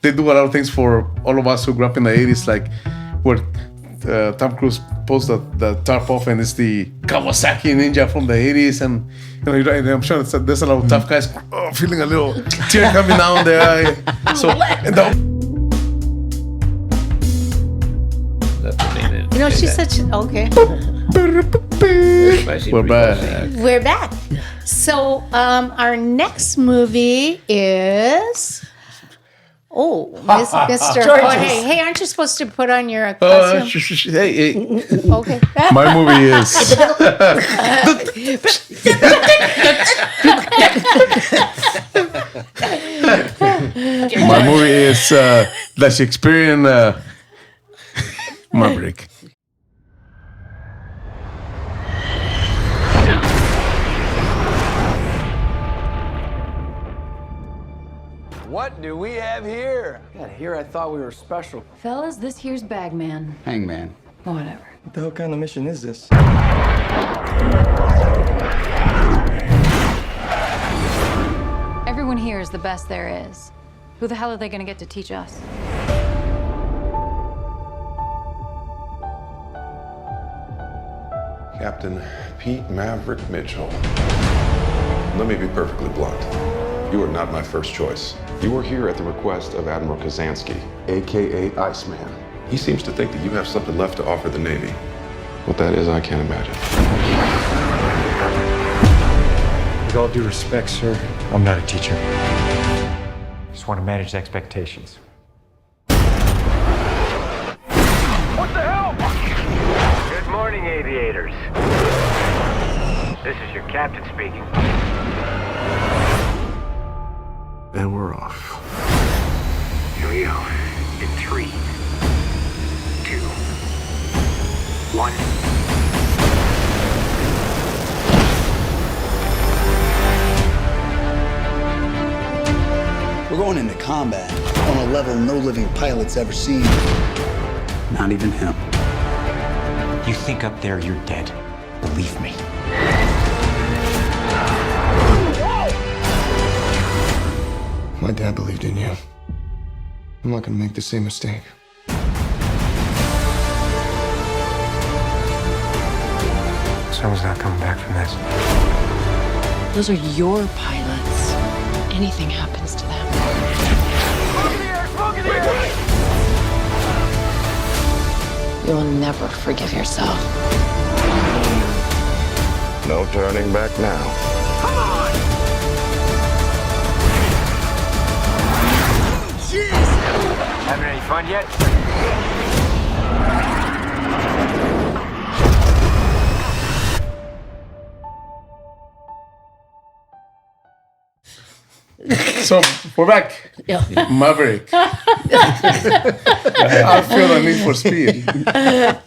They do a lot of things for all of us who grew up in the 80s, like where Tom Cruise pulls the tarp off and it's the Kawasaki Ninja from the 80s. And I'm sure there's a lot of tough guys feeling a little tear coming down their eye. So, She's such okay. We're back. We're back. So our next movie is Mr. Hey, aren't you supposed to put on your costume? Hey. Okay. My movie is the Shakespearean Maverick. What do we have here? God, here I thought we were special. Fellas, this here's Bagman. Hangman. Whatever. What the hell kind of mission is this? Everyone here is the best there is. Who the hell are they gonna get to teach us? Captain Pete Maverick Mitchell. Let me be perfectly blunt. You are not my first choice. You are here at the request of Admiral Kazansky, AKA Iceman. He seems to think that you have something left to offer the Navy. What that is, I can't imagine. With all due respect, sir, I'm not a teacher. Just want to manage expectations. What the hell? Good morning, aviators. This is your captain speaking. And we're off. Here we go. In 3, 2, 1. We're going into combat on a level no living pilot's ever seen. Not even him. You think up there you're dead. Believe me. My dad believed in you. I'm not gonna make the same mistake. Someone's not coming back from this. Those are your pilots. Anything happens to them. Smoke in the air! You'll never forgive yourself. No turning back now. Come on! Jeez! Having any fun yet? So we're back. Yeah. Maverick. I feel the need for speed.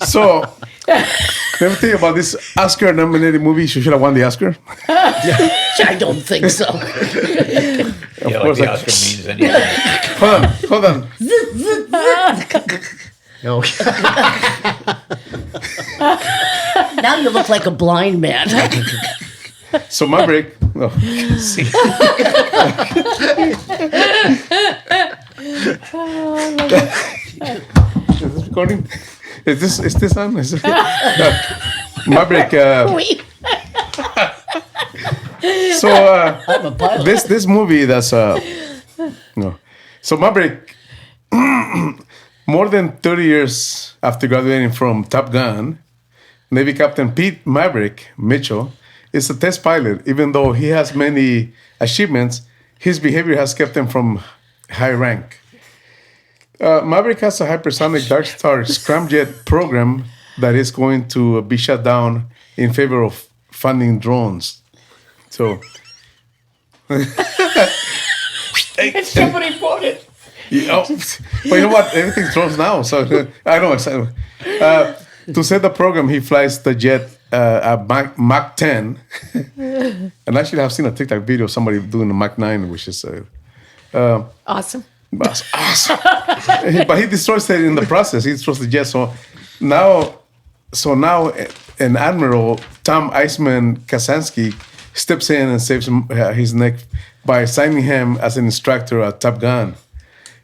So let me tell you about this Oscar-nominated movie. She should have won the Oscar. I don't think so. Of course, the Oscar means anything. Hold on. No. Now you look like a blind man. So Maverick. No. See. Is this recording? Is this on? Is it? Maverick. So I'm a pilot. this movie that's no. So Maverick, more than 30 years after graduating from Top Gun, Navy Captain Pete Maverick Mitchell is a test pilot. Even though he has many achievements, his behavior has kept him from high rank. Maverick has a hypersonic Dark Star scramjet program that is going to be shut down in favor of funding drones. So, Somebody bought it. well, you know what? Everything's drones now. So I know. To set the program, he flies the jet at Mach 10. And actually, I've seen a TikTok video of somebody doing the Mach 9, which is Awesome. that's awesome. But he destroys it in the process. He destroys the jet. So now an Admiral, Tom Iceman Kazansky, steps in and saves his neck by signing him as an instructor at Top Gun.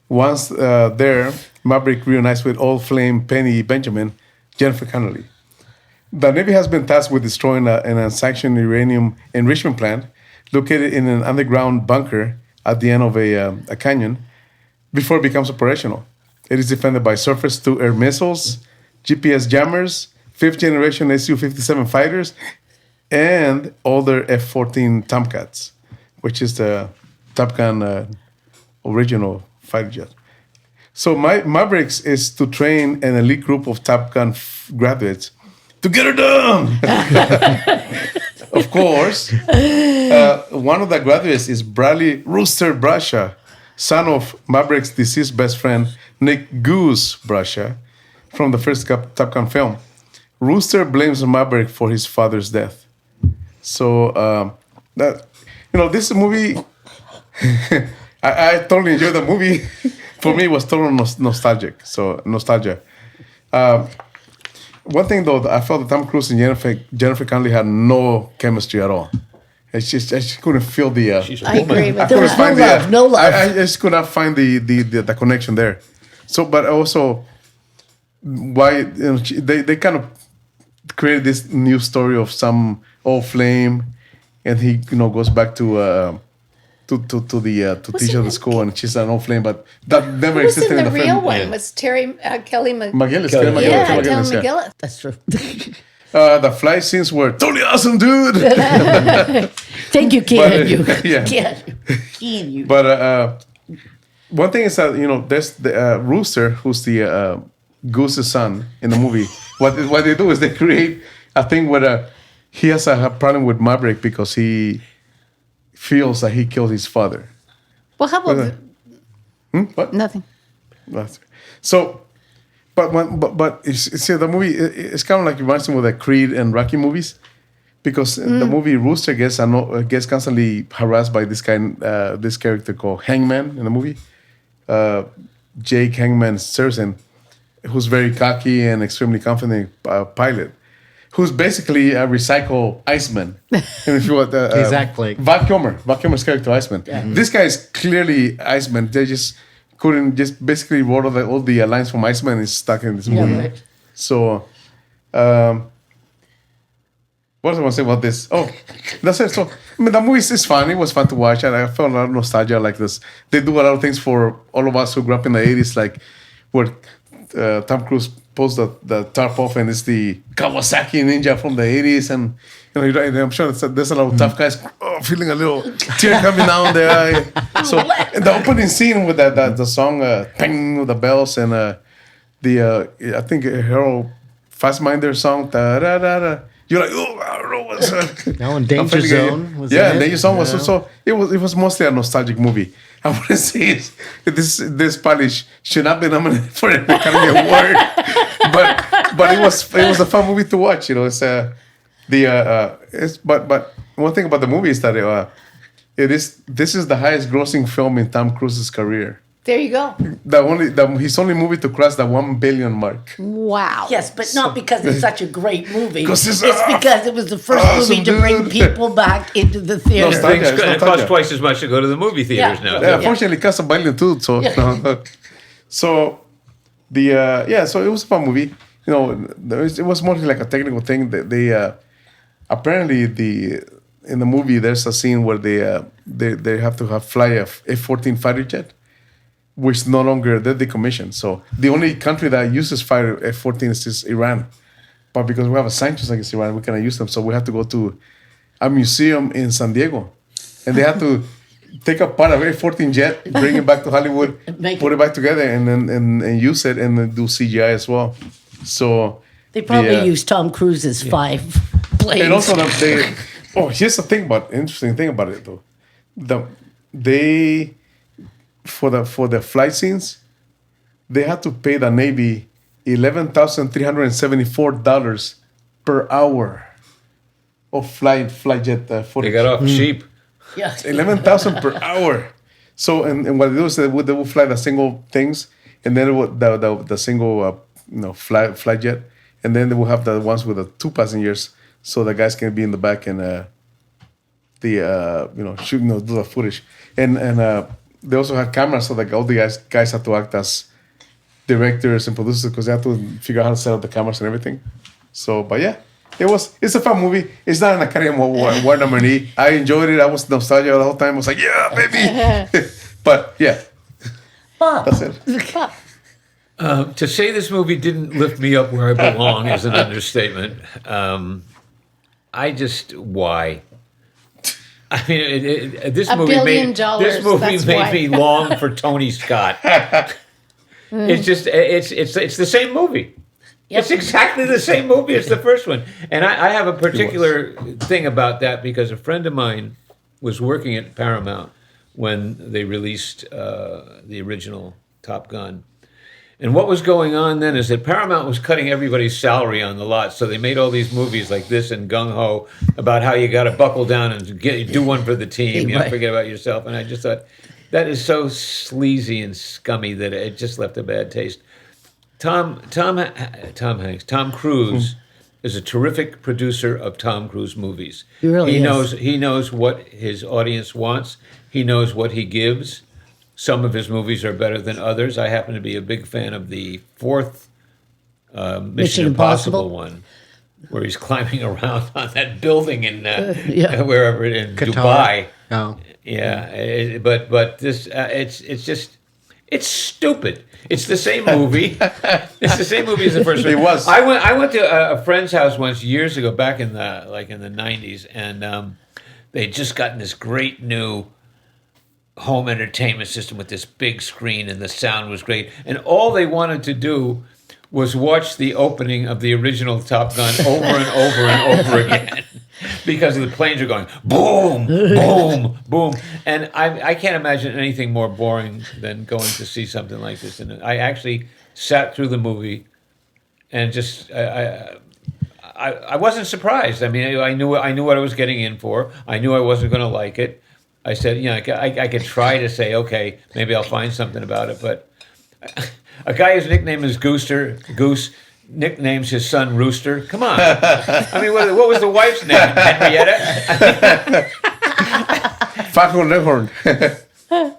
Once there, Maverick reunites with old flame Penny Benjamin, Jennifer Connelly. The Navy has been tasked with destroying an unsanctioned uranium enrichment plant located in an underground bunker at the end of a canyon before it becomes operational. It is defended by surface-to-air missiles, GPS jammers, fifth-generation Su-57 fighters, and older F-14 Tomcats, which is the Top Gun original fighter jet. So Mavericks is to train an elite group of Top Gun graduates to get her done. Of course, one of the graduates is Bradley Rooster Brasha, son of Maverick's deceased best friend Nick Goose Brasha from the first Top Gun film. Rooster blames Maverick for his father's death. So this movie, I totally enjoyed the movie. For me, it was total nostalgic. So nostalgia. One thing though, I felt that Tom Cruise and Jennifer Connelly had no chemistry at all. I just couldn't feel the. I agree with There was no love. I just could not find the connection there. So, but also, why they kind of created this new story of some old flame, and he goes back to teach at the school, and she's an old flame, but that never Who's existed in the the real film. one? Was Terry Kelly McGillis. Yeah, Kelly McGillis. McGillis. That's true. The flight scenes were totally awesome, dude. Thank you, Keanu. Yeah. Keanu. But one thing is that there's the Rooster, who's the Goose's son in the movie. What they do is they create a thing where he has a problem with Maverick because he feels that he killed his father. Well, how about What? nothing? So, but see, the movie it's kind of like reminds me of the Creed and Rocky movies, because the movie Rooster gets constantly harassed by this guy, this character called Hangman in the movie, Jake Hangman Sturzen, who's very cocky and extremely confident pilot, who's basically a recycle Iceman. If you want, Exactly. Val Kilmer's character Iceman. Yeah. This guy is clearly Iceman. They just couldn't just basically wrote all the lines from Iceman is stuck in this movie. Right. So, what was I going to say about this? Oh, that's it. So, the movie is fun. It was fun to watch, and I felt a lot of nostalgia like this. They do a lot of things for all of us who grew up in the 80s, like where Tom Cruise pulls the tarp off, and it's the Kawasaki Ninja from the 80s, and I'm sure there's a lot of tough guys feeling a little tear coming down their eye. So the opening scene with the song "Ping" with the bells and I think Harold Fassbinder song da-da-da-da. You're like, I don't know what's Now in Danger Zone. Was yeah, it? Danger Zone was Yeah. so it was mostly a nostalgic movie. I wouldn't say this Spanish should not be nominated for an Academy Award, but it was a fun movie to watch. It's but one thing about the movie is that this is the highest grossing film in Tom Cruise's career. There you go. His only movie to cross the 1 billion mark. Wow. Yes, but not because it's such a great movie. It's 'Cause it's because it was the first awesome, movie to bring dude. people back into the theater. Nostalgia. Things it costs twice as much to go to the movie theaters Yeah. now. Yeah, unfortunately, it cost $1 billion too. So, so so it was a fun movie. It was mostly like a technical thing. They apparently in the movie there's a scene where they have to fly a F-14 fighter jet, which no longer they're decommissioned. So the only country that uses fighter F-14 is Iran, but because we have a sanctions against Iran, we cannot use them. So we have to go to a museum in San Diego, and they have to take apart a F-14 jet, bring it back to Hollywood, put it back together, and then and use it, and then do CGI as well. So They probably used Tom Cruise's 5 planes. and also here's the interesting thing about it though. They for the flight scenes, they had to pay the Navy $11,374 per hour of flight jet footage. They got off cheap. Yeah. $11,000 per hour. So and what they do is they will fly the single things, and then the single flight jet, and then they will have the ones with the 2 passengers, so the guys can be in the back and shoot do the footage. And they also had cameras, so like all the guys had to act as directors and producers because they had to figure out how to set up the cameras and everything. So, but yeah, it's a fun movie. It's not an Academy Award nominee. I enjoyed it. I was nostalgic the whole time. I was like, yeah, baby. But yeah, that's it. To say this movie didn't lift me up where I belong is an understatement. Why? I mean, this movie made me long for Tony Scott. It's just, it's the same movie. Yep. It's exactly the same movie as the first one. And I have a particular thing about that because a friend of mine was working at Paramount when they released the original Top Gun. And what was going on then is that Paramount was cutting everybody's salary on the lot, so they made all these movies like this and Gung Ho about how you got to buckle down and do one for the team, forget about yourself. And I just thought that is so sleazy and scummy that it just left a bad taste. Tom Cruise is a terrific producer of Tom Cruise movies. He really is. He knows what his audience wants. He knows what he gives. Some of his movies are better than others. I happen to be a big fan of the fourth Mission Impossible one, where he's climbing around on that building in wherever in Dubai. Oh, yeah. But this it's stupid. It's the same movie. It's the same movie as the first one. It was. I went to a friend's house once years ago, back in the 90s, and they'd just gotten this great new home entertainment system with this big screen, and the sound was great. And all they wanted to do was watch the opening of the original Top Gun over and over and over again because the planes are going boom, boom, boom. And I can't imagine anything more boring than going to see something like this. And I actually sat through the movie and just I wasn't surprised. I mean, I knew what I was getting in for. I knew I wasn't going to like it. I said, I could try to say, okay, maybe I'll find something about it. But a guy whose nickname is Goose nicknames his son Rooster. Come on. I mean, what was the wife's name? Henrietta? Falcon Leghorn.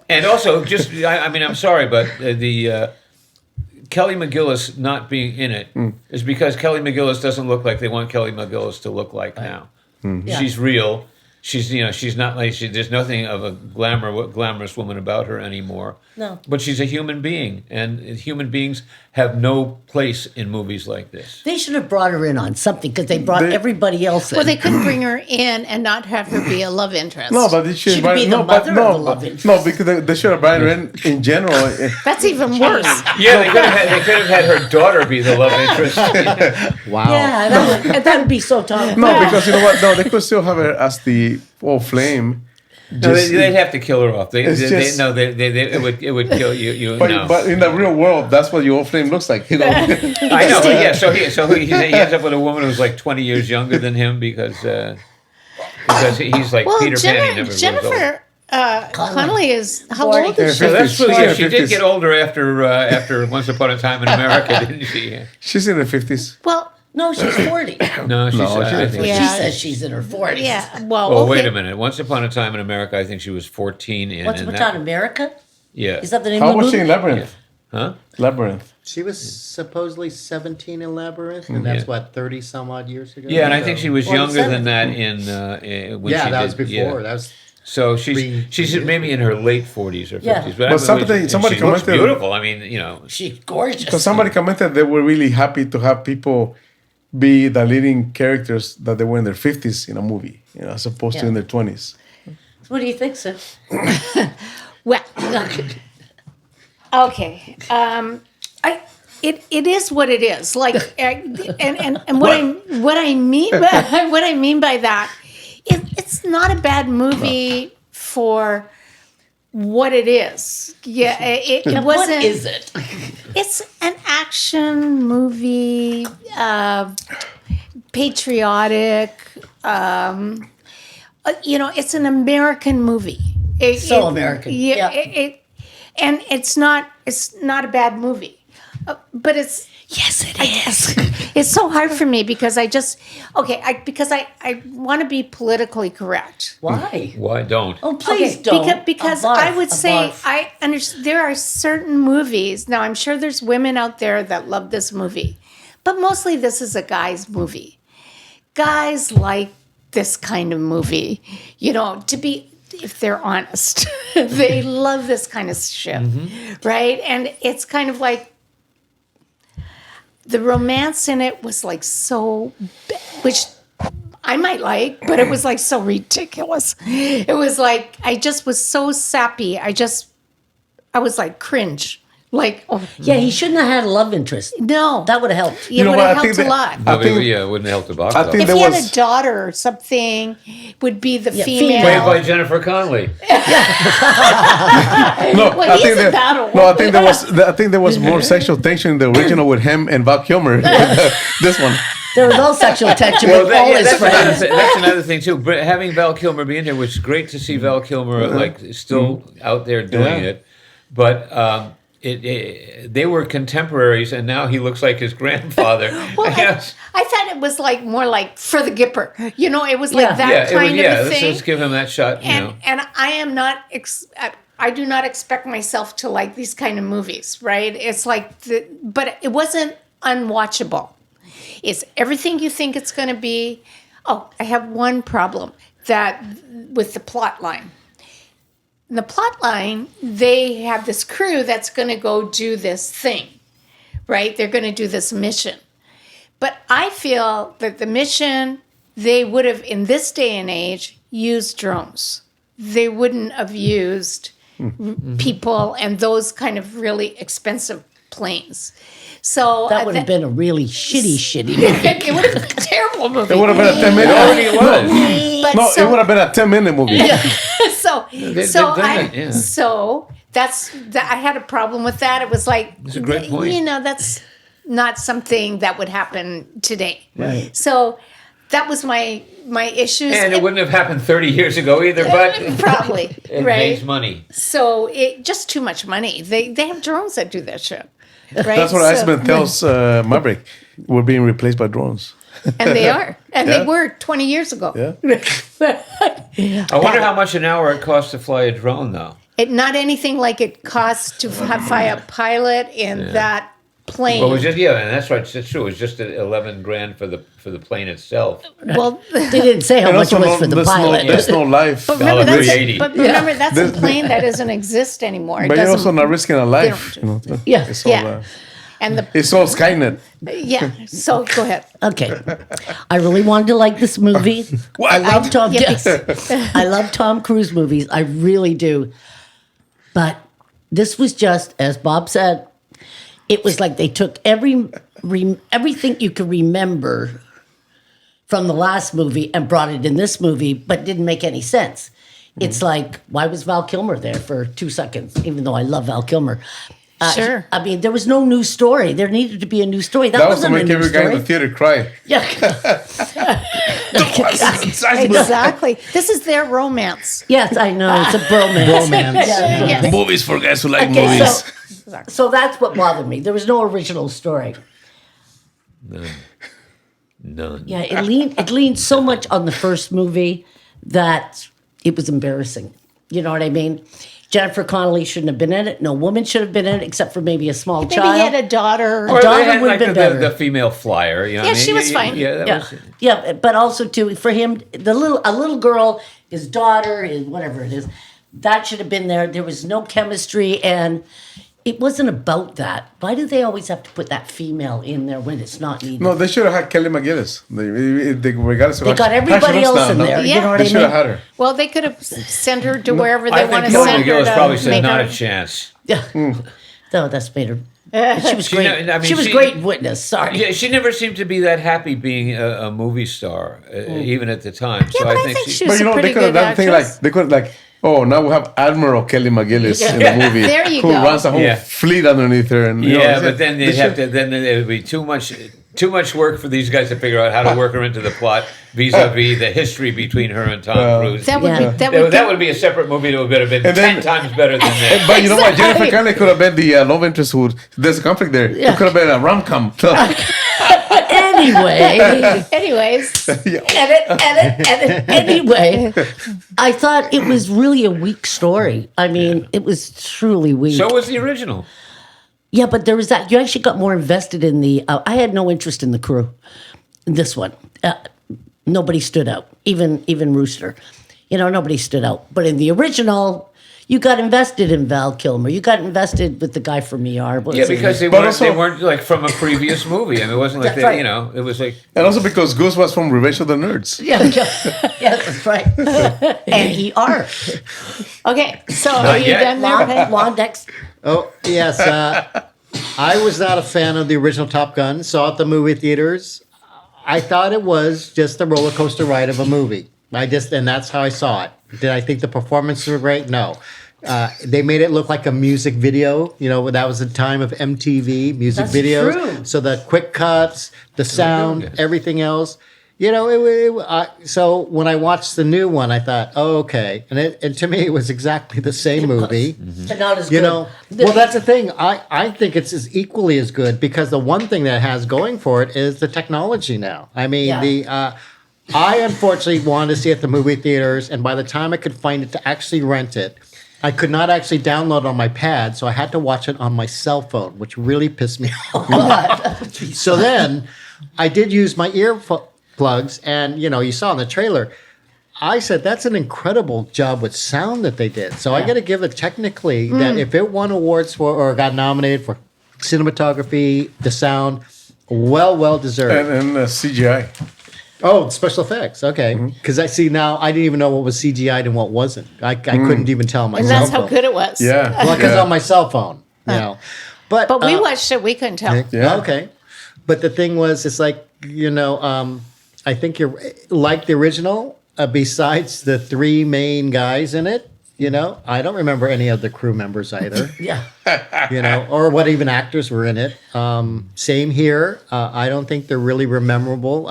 And also, I'm sorry, but the Kelly McGillis not being in it is because Kelly McGillis doesn't look like they want Kelly McGillis to look like now. Yeah. She's real. She's not like there's nothing of a glamorous woman about her anymore. No. But she's a human being, and human beings have no place in movies like this. They should have brought her in on something because they brought everybody else in. Well, they couldn't bring her in and not have her be a love interest. No, but they should She'd be the mother of the love interest. No, because they should have brought her in general. That's even worse. Yeah, they could have had her daughter be the love interest. Wow. Yeah, that'd be so tough. No, because you know what? No, they could still have her as the flame. No, they'd have to kill her off. It would kill you. But in the real world, that's what your flame looks like. You know. I know. But yeah. So he ends up with a woman who's like 20 years younger than him because he's like Peter Pan. He never Jennifer Connelly is how old is she? So that's true. Yeah, she did get older after Once Upon a Time in America, didn't she? She's in her 50s. Well. No, she's 40. No, I think she says she's in her 40s. Yeah, well, wait a minute. Once Upon a Time in America, I think she was 14. Once Upon a Time in America? Yeah. Is that the name of the movie? How was she in Labyrinth? Yeah. Huh? Labyrinth. She was supposedly 17 in Labyrinth, and that's what, 30 some odd years ago? Yeah, and I think she was younger than that when she did. That was before. Yeah. That was... So she's maybe in her late 40s or 50s. Yeah. But somebody she commented, looks beautiful. I mean, she's gorgeous. Because somebody commented they were really happy to have people be the leading characters that they were in their 50s in a movie, as opposed to in their 20s. What do you think, sir? Well, okay. It is what it is. Like, and what I mean by that, it's not a bad movie for what it is. Yeah, it wasn't. What is it? It's an action movie, patriotic. It's an American movie. American. Yeah. And it's not a bad movie. But it's Yes, it is. it's so hard for me because I want to be politically correct. Why? Why don't? Oh, please don't. Because A barf, I would a say barf. I understand there are certain movies. Now I'm sure there's women out there that love this movie, but mostly this is a guy's movie. Guys like this kind of movie, if they're honest, they love this kind of shit, right? And it's kind of like the romance in it was like so, which I might like, but it was like so ridiculous. It was like, I just was so sappy. I was like cringe. Like, oh, Yeah, he shouldn't have had a love interest. no. That would have helped. It would have helped a lot. It wouldn't help the box office. If there he had was- a daughter or something, would be the female. Played female. by Jennifer Connelly. No, Well, he's a battle. No, I think there was more sexual tension in the original with him and Val Kilmer. This one. There was no sexual tension with all his friends. That's another thing too. But having Val Kilmer be in here, which is great to see Val Kilmer still out there doing it. But they were contemporaries, and now he looks like his grandfather. Well, I thought it was like more like for the Gipper. It was like that it kind was, of a thing. Let's give him that shot. And I am not. I do not expect myself to like these kind of movies, right? It's like, but it wasn't unwatchable. It's everything you think it's going to be. Oh, I have one problem with the plot line. In the plot line, they have this crew that's going to go do this thing, right? They're going to do this mission. But I feel that the mission, they would have, in this day and age, used drones. They wouldn't have used people and those kind of really expensive planes. So That would have been a really shitty movie. it would have been a terrible movie. It would have been a 10-minute. It was. But No, it would have been a 10-minute movie. I had a problem with that. It was like, It's a great point. That's not something that would happen today. Right. So that was my issues. And it wouldn't have happened 30 years ago either, but probably it right. makes money. So it just too much money. They have drones that do that shit. Right. That's what Iceman tells Maverick. We're being replaced by drones. And they are. And they were 20 years ago. Yeah. I wonder how much an hour it costs to fly a drone, though. Not anything like it costs to fly a pilot in that plane. Well, it was just and that's right. That's true. It was just $11,000 for the plane itself. Well, They didn't say how And much it also was for the there's pilot. There's no life. but remember, $380. that's a plane that doesn't exist anymore. It But you're doesn't- also not risking a life. Yeah. It's all, Yeah. And it's all Skynet. So go ahead. Okay. I really wanted to like this movie. I love Tom. Yeah, Yes. I love Tom Cruise movies. I really do. But this was just, as Bob said, it was like they took everything you could remember from the last movie and brought it in this movie, but didn't make any sense. It's like, why was Val Kilmer there for 2 seconds? Even though I love Val Kilmer. Sure. I mean, there was no new story. There needed to be a new story. That was to wasn't a make new every guy in story. the theater cry. Yeah. Exactly. This is their romance. Yes, I know. It's a bromance. Yes. Movies for guys who like Okay, movies. so that's what bothered me. There was no original story. None. Yeah, it leaned so much on the first movie that it was embarrassing. You know what I mean? Jennifer Connelly shouldn't have been in it. No woman should have been in it, except for maybe a small Maybe child. he had a daughter. Or daughter they had would have been better. the female flyer. You know what I mean? she was fine. Yeah, that Yeah, was. yeah, but also too for him, a little girl, his daughter, his whatever it is, that should have been there. There was no chemistry, and it wasn't about that. Why do they always have to put that female in there when it's not needed? No, they should have had Kelly McGillis. They got everybody else in there. You know what They I should have mean? had her. Well, they could have sent her to wherever I they want think to Kelly send her McGillis to probably said make not her- a chance. Yeah. No, that's made her. She was She great. ne- I mean, she was she- great witness. Sorry. Yeah, she never seemed to be that happy being a movie star, even at the time. Yeah, so but I I think think she. she But was you a know, they pretty could have good done thing actress. like, they could like, oh, now we have Admiral Kelly McGillis in the movie. There you who go. runs a whole Yeah. fleet underneath her. And, you know, Yeah, but then they they'd have should- to. Then it would be too much work for these guys to figure out how to work her into the plot vis-a-vis the history between her and Tom Cruise. That would be That would be a separate movie that would have been 10 times better than this. But you know what? Jennifer Connelly could have been the love interest who, there's a conflict there. It could have been a rom-com. Anyways. Edit. Anyway, I thought it was really a weak story. I mean, it was truly weak. So was the original. Yeah, but there was that. You actually got more invested in the. I had no interest in the crew. This one, nobody stood out. Even Rooster, nobody stood out. But in the original, you got invested in Val Kilmer. You got invested with the guy from ER. Yeah, because they weren't like from a previous movie. I mean, it wasn't like That's they, right. it was like. And also because Goose was from Revenge of the Nerds. Yeah, that's right. And ER. Okay, so are you yet. done there? Long decks. Oh, yes. I was not a fan of the original Top Gun. Saw it at the movie theaters. I thought it was just a roller coaster ride of a movie. And that's how I saw it. Did I think the performances were great? No. They made it look like a music video. That was the time of MTV music That's videos. true. So the quick cuts, the sound, everything else. So when I watched the new one, I thought, oh, okay. And to me, it was exactly the same movie. But not as good. Well, that's the thing. I think it's equally as good because the one thing that it has going for it is the technology now. I mean, I unfortunately wanted to see it at the movie theaters, and by the time I could find it to actually rent it, I could not actually download it on my pad, so I had to watch it on my cell phone, which really pissed me off. So then I did use my earplugs, and you saw in the trailer, I said that's an incredible job with sound that they did. So I got to give it technically that if it won awards for or got nominated for cinematography, the sound, well deserved. And CGI. Oh, special effects. Okay, because I see now. I didn't even know what was CGI'd and what wasn't. I couldn't even tell on my And cell that's phone. how good it was. Yeah. Well, because on my cell phone, But we watched it. We couldn't tell. Yeah. Okay. But the thing was, it's like I think you're like the original. Besides the three main guys in it, I don't remember any of the crew members either. Or what even actors were in it. Same here. I don't think they're really memorable.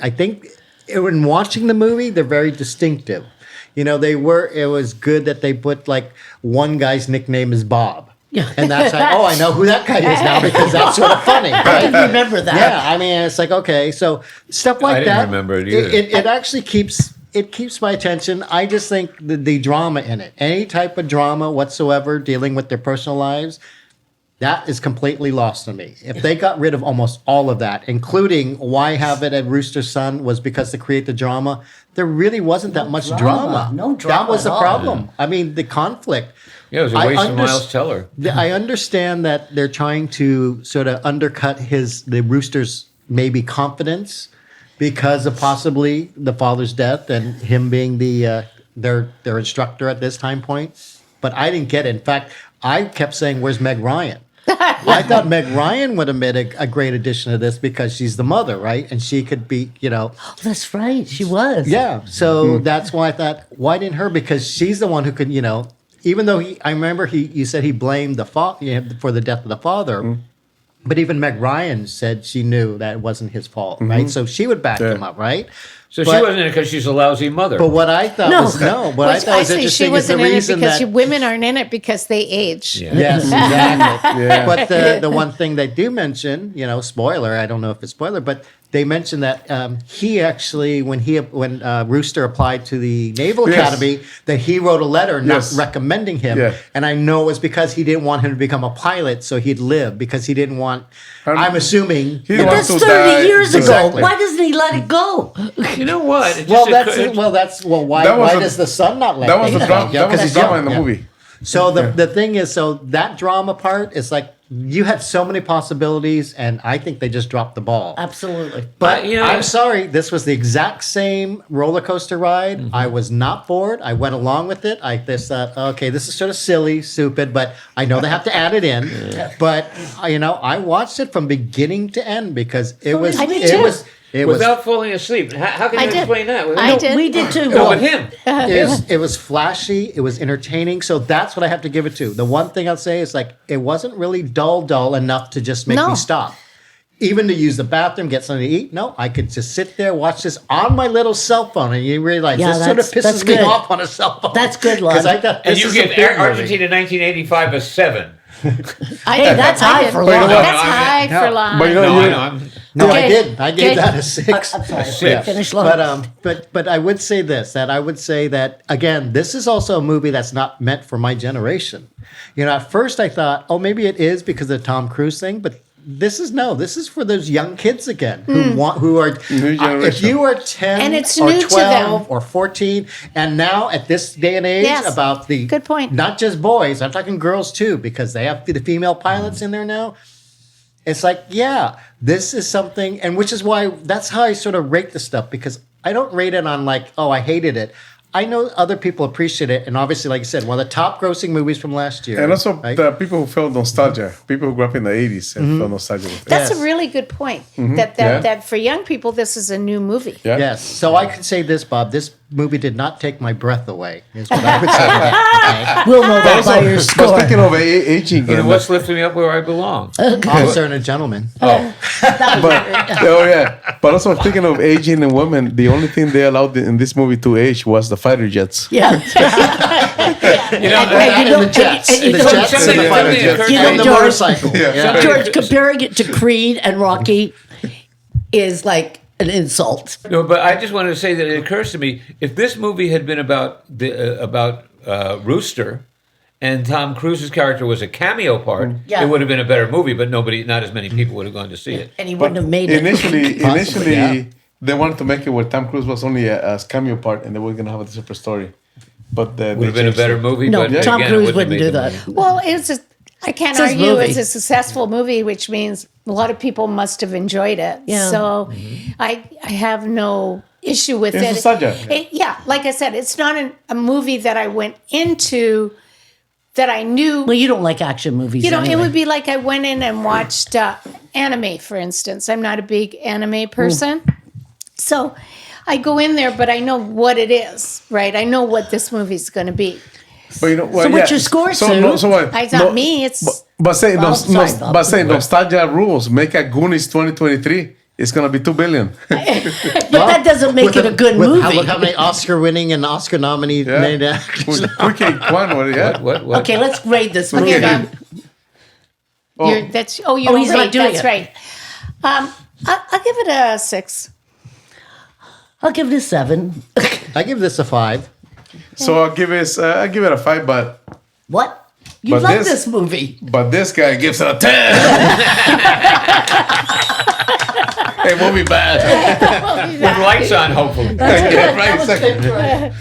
I think when watching the movie, they're very distinctive. They were. It was good that they put like one guy's nickname is Bob. Yeah. And that's like, I know who that guy is now because that's sort of funny. I Right? can remember that. Yeah, I mean, it's like, okay, so stuff like I didn't that. remember it either. It actually keeps my attention. I just think the drama in it, any type of drama whatsoever dealing with their personal lives, that is completely lost on me. If they got rid of almost all of that, including why have it at Rooster's Son was because to create the drama, there really wasn't that much drama. No drama That was at the all. problem. I mean, the conflict. Yeah, it was a waste of Miles Teller. I understand that they're trying to sort of undercut the Rooster's maybe confidence because of possibly the father's death and him being their instructor at this time point. But I didn't get it. In fact, I kept saying, "Where's Meg Ryan?" I thought Meg Ryan would have made a great addition to this because she's the mother, right? And she could be, Oh, that's right. She was. Yeah. So that's why I thought, why didn't her? Because she's the one who could, even though I remember you said he blamed the for the death of the father, but even Meg Ryan said she knew that it wasn't his fault, right? So she would back him up, right? So she wasn't in it because she's a lousy mother. But what I thought was what I thought was Actually, she interesting is the wasn't in it reason because that women aren't in it because they age. Yeah. Yes, exactly. But the one thing they do mention, spoiler, I don't know if it's spoiler, but they mentioned that he actually, when Rooster applied to the Naval Academy, that he wrote a letter not recommending him. Yeah. And I know it was because he didn't want him to become a pilot so he'd live, because he didn't want, I'm assuming. That's 30 years ago. Why doesn't he let it go? You know what? Why does the son not let That was it the go? drama. That was the drama in the movie. So the thing is, that drama part is like, you had so many possibilities, and I think they just dropped the ball. Absolutely. But I'm sorry, this was the exact same roller coaster ride. I was not bored. I went along with it. I just thought, okay, this is sort of silly, stupid, but I know they have to add it in. But I watched it from beginning to end because it was. I did too. Without falling asleep. How can you explain that? I did. We did too. No, with him. It was flashy. It was entertaining. So that's what I have to give it to. The one thing I'll say is like it wasn't really dull enough to just make me stop. even to use the bathroom, get something to eat. No, I could just sit there, watch this on my little cell phone, and you realize this sort of pisses me off on a cell phone. That's good, Lon. And you give Argentina 1985 a 7. Hey, that's high for Lon. That's high for Lon. I did. I gave that a 6. I'm sorry. Finish Lon. But I would say this, that I would say that, again, this is also a movie that's not meant for my generation. You know, at first I thought, oh, maybe it is because of the Tom Cruise thing, but this is for those young kids again who are if you are 10 and it's or new 12 or 14 and now at this day and age about the good point, not just boys, I'm talking girls too, because they have the female pilots in there now. It's like, yeah, this is something, and which is why that's how I sort of rate the stuff, because I don't rate it on like, oh, I hated it. I know other people appreciate it, and obviously, like I said, one of the top-grossing movies from last year. And also, the people who felt nostalgia, people who grew up in the 80s and felt nostalgia with it. That's a really good point. That for young people, this is a new movie. Yeah. Yes. So I could say this, Bob. This movie did not take my breath away, is what I would say. We'll know that by your score. But speaking of aging, And what's lifting me up where I belong? Officer and a Gentleman. But also speaking of aging and women, the only thing they allowed in this movie to age was the fighter jets. Yeah. The jets. And The jets and the fighter jets. And the motorcycle. George, comparing it to Creed and Rocky is like an insult. No, but I just wanted to say that it occurs to me, if this movie had been about Rooster, and Tom Cruise's character was a cameo part, it would have been a better movie. But not as many people would have gone to see it. And he wouldn't have made it. Initially, they wanted to make it where Tom Cruise was only a cameo part, and they were going to have a separate story. But would have been a better movie. No, but Tom again, Cruise wouldn't do that. Well, I can't It's his argue movie. it's a successful movie, which means a lot of people must have enjoyed it. Yeah. So I have no issue with It's it. nostalgia. Like I said, it's not a movie that I went into that I knew. Well, you don't like action movies. You know, anyway. it would be like I went in and watched anime, for instance. I'm not a big anime person. So I go in there, but I know what it is, right? I know what this movie's going to be. But you know, So what's your score, Sue? what? It's not me. It's But say sorry, Bob. nostalgia rules. Make a Goonies 2023. It's gonna be $2 billion. But that doesn't make it a good movie. Look how many Oscar-winning and Oscar-nominated actors. What? Okay, let's grade this movie. okay, Bob. He's not doing That's it. right. I'll give it a 6. I'll give it a 7. I give this a 5. So I give it a 5, but What? You But love this- this movie. but this guy gives it a 10. It won't be bad. With lights on, hopefully. Yeah, right, That was exactly. good.